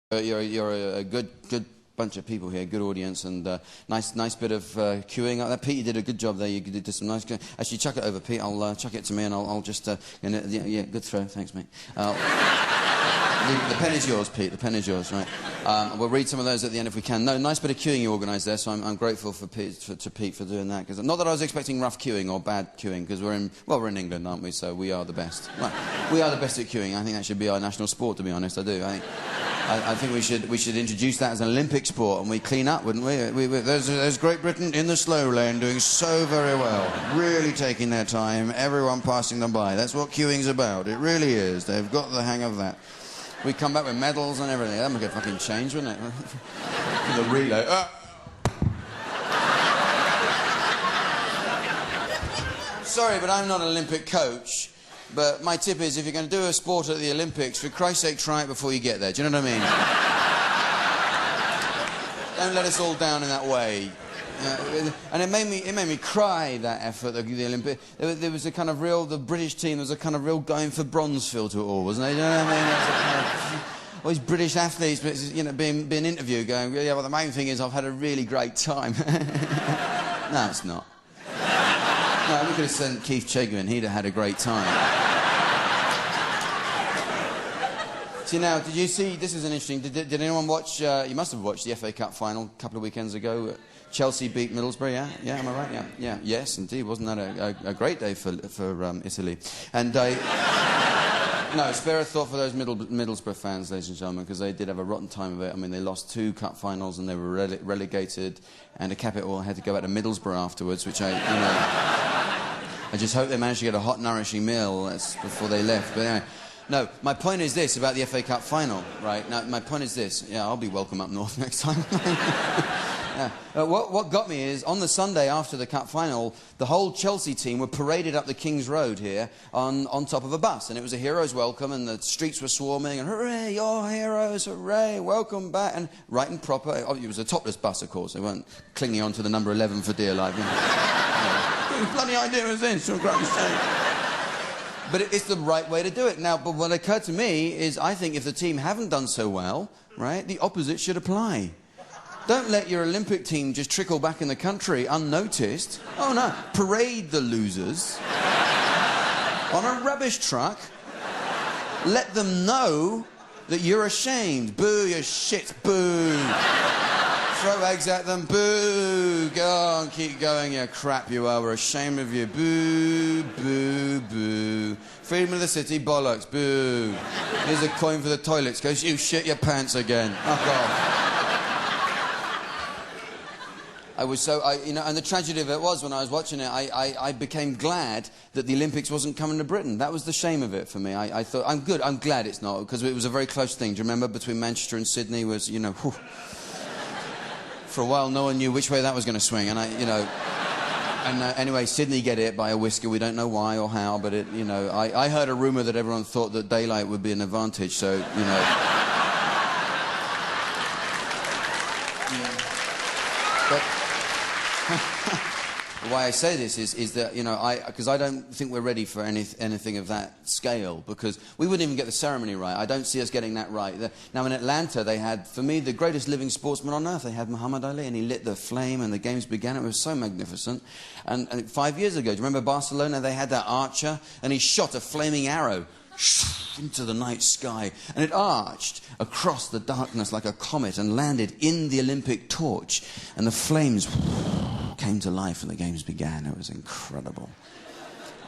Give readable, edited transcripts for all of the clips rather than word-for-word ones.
You're a good bunch of people here, good audience, and nice bit of queuing. Pete, you did a good job there. You did some nice. Actually, chuck it over, Pete. I'll chuck it to me, and I'll just. Yeah, good throw. Thanks, mate. The pen is yours, Pete. The pen is yours, right? We'll read some of those at the end if we can. No, nice bit of queuing you organised there, so I'm grateful for Pete for doing that. Cause not that I was expecting rough queuing or bad queuing, because we're in England, aren't we? So we are the best. Right. We are the best at queuing. I think that should be our national sport, to be honest. I do. I think we should introduce that as an Olympic sport, and we clean up, wouldn't we? There's Great Britain in the slow lane doing so very well, really taking their time, everyone passing them by. That's what queuing's about. It really is. They've got the hang of that. We come back with medals and everything. That'd make a fucking change, wouldn't it? The relay. Sorry, but I'm not an Olympic coach. But my tip is, if you're going to do a sport at the Olympics, for Christ's sake, try it before you get there. Do you know what I mean? Don't let us all down in that way. And it made me cry, that effort, the Olympics. There was a kind of real, the British team, there was a kind of real going for bronze feel to it all, wasn't there? You know what I mean? There was a kind of, all these British athletes, you know, being interviewed, going, yeah, well, the main thing is I've had a really great time. No, it's not. No, we could have sent Keith Chegwin. He'd have had a great time. See, now, did you see... This is an interesting... Did anyone watch... you must have watched the FA Cup final a couple of weekends ago. Chelsea beat Middlesbrough, yeah? Yeah, am I right? Yeah. Yes, indeed. Wasn't that a great day for Italy? And no, spare a thought for those Middlesbrough fans, ladies and gentlemen, because they did have a rotten time of it. I mean, they lost 2 cup finals and they were relegated, and to cap it all, had to go back to Middlesbrough afterwards, which I just hope they managed to get a hot, nourishing meal before they left. But anyway, no, my point is this about the FA Cup final, right? Now, my point is this. Yeah, I'll be welcome up north next time. Yeah. What got me is, on the Sunday after the Cup final, the whole Chelsea team were paraded up the King's Road here on top of a bus. And it was a hero's welcome, and the streets were swarming, and hooray, you're heroes, hooray, welcome back. And right and proper, it was a topless bus, of course. They weren't clinging on to the number 11 for dear life. You know. What bloody idea is this, for Christ's sake? But it's the right way to do it. Now, but what occurred to me is, I think if the team haven't done so well, right, the opposite should apply. Don't let your Olympic team just trickle back in the country unnoticed. Oh, no. Parade the losers on a rubbish truck. Let them know that you're ashamed. Boo, you shit, boo. Throw eggs at them, boo. Go on, keep going, you crap you are. We're ashamed of you. Boo, boo, boo. Freedom of the city, bollocks, boo. Here's a coin for the toilets, because you shit your pants again. Fuck off. And the tragedy of it was, when I was watching it, I became glad that the Olympics wasn't coming to Britain. That was the shame of it for me. I thought, I'm glad it's not, because it was a very close thing. Do you remember, between Manchester and Sydney was, you know, whew. For a while, no one knew which way that was going to swing, and anyway, Sydney get it by a whisker. We don't know why or how, but it, you know, I heard a rumour that everyone thought that daylight would be an advantage, so, you know. But why I say this is that, you know, because I don't think we're ready for anything of that scale, because we wouldn't even get the ceremony right. I don't see us getting that right. Now, in Atlanta, they had, for me, the greatest living sportsman on earth. They had Muhammad Ali, and he lit the flame, and the games began. It was so magnificent. And 5 years ago, do you remember Barcelona? They had that archer, and he shot a flaming arrow into the night sky, and it arched across the darkness like a comet and landed in the Olympic torch, and the flames came to life and the games began. It was incredible.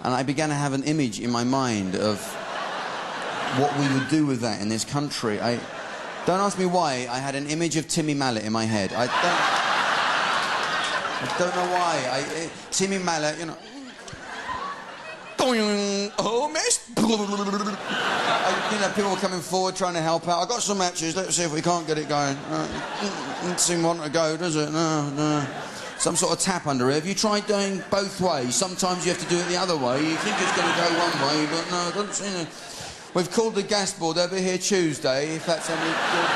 And I began to have an image in my mind of what we would do with that in this country. Don't ask me why. I had an image of Timmy Mallet in my head. I don't know why. Timmy Mallet, you know. Oh, miss. You know, people were coming forward trying to help out. I got some matches. Let's see if we can't get it going. Doesn't seem want to go, does it? No. Some sort of tap under it. Have you tried doing both ways? Sometimes you have to do it the other way. You think it's going to go one way, but no, it doesn't seem to. We've called the gas board. They'll be here Tuesday, if that's any good.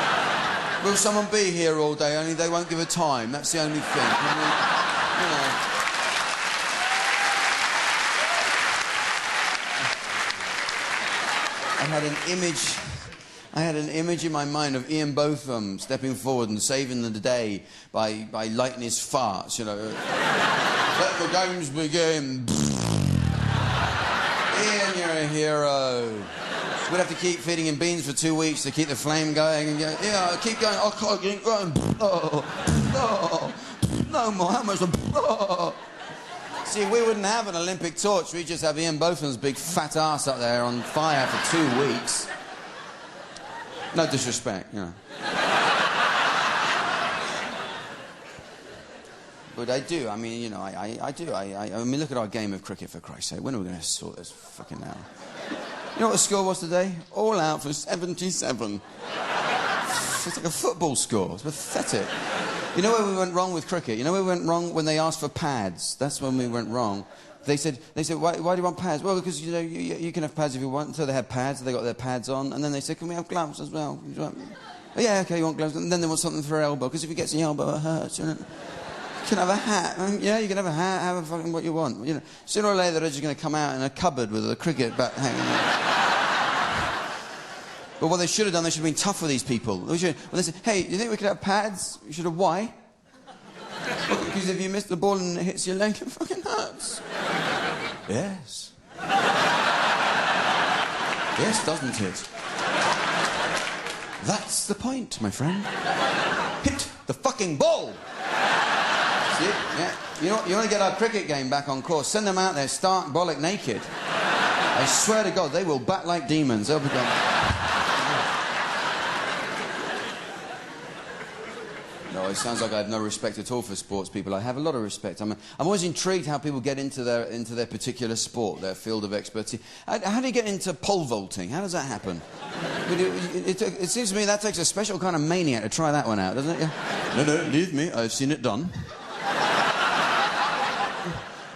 Will someone be here all day? Only they won't give a time. That's the only thing. You know. I had an image I had an image in my mind of Ian Botham stepping forward and saving the day by lighting his farts, you know. Let the games begin. Ian, you're a hero. We'd have to keep feeding him beans for 2 weeks to keep the flame going. And go, yeah, keep going. I can't keep going. No more. How much? See, we wouldn't have an Olympic torch. We'd just have Ian Botham's big fat ass up there on fire for 2 weeks. No disrespect, you know. But I do. I mean, you know, I do. I mean, look at our game of cricket, for Christ's sake. When are we going to sort this fucking out? You know what the score was today? All out for 77. It's like a football score. It's pathetic. You know where we went wrong with cricket? You know where we went wrong? When they asked for pads. That's when we went wrong. They said, why do you want pads? Well, because, you know, you can have pads if you want. So they had pads, they got their pads on. And then they said, can we have gloves as well? Oh, yeah, OK, you want gloves. And then they want something for her elbow, because if it gets in your elbow, it hurts, you know. You can have a hat. Yeah, you can have a hat, have a fucking what you want. You know, sooner or later, they're just going to come out in a cupboard with a cricket bat hanging out. But what they should have done, they should have been tough with these people. When they said, hey, do you think we could have pads? You should have, why? Because if you miss the ball and it hits your leg, it fucking hurts. Yes. Yes, doesn't it? That's the point, my friend. Hit the fucking ball! See? Yeah. You want to get our cricket game back on course, send them out there stark bollock naked. I swear to God, they will bat like demons. They'll be gone. No, it sounds like I have no respect at all for sports people. I have a lot of respect. I'm always intrigued how people get into their particular sport, their field of expertise. How do you get into pole vaulting? How does that happen? It seems to me that takes a special kind of maniac to try that one out, doesn't it? No, leave me. I've seen it done.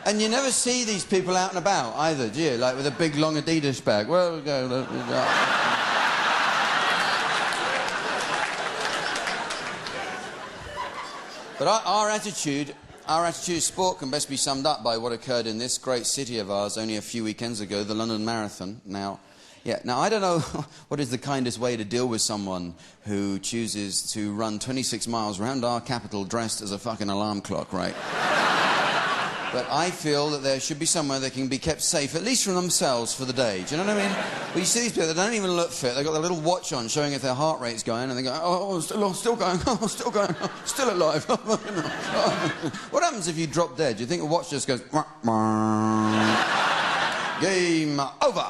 And you never see these people out and about either, do you? Like with a big long Adidas bag. Well, we'll go. But our attitude of sport can best be summed up by what occurred in this great city of ours only a few weekends ago, the London Marathon. Now, I don't know what is the kindest way to deal with someone who chooses to run 26 miles round our capital dressed as a fucking alarm clock, right? But I feel that there should be somewhere they can be kept safe, at least from themselves, for the day. Do you know what I mean? Well, you see these people, they don't even look fit. They've got their little watch on showing if their heart rate's going, and they go, still going, still going, still alive. What happens if you drop dead? Do you think the watch just goes... Game over.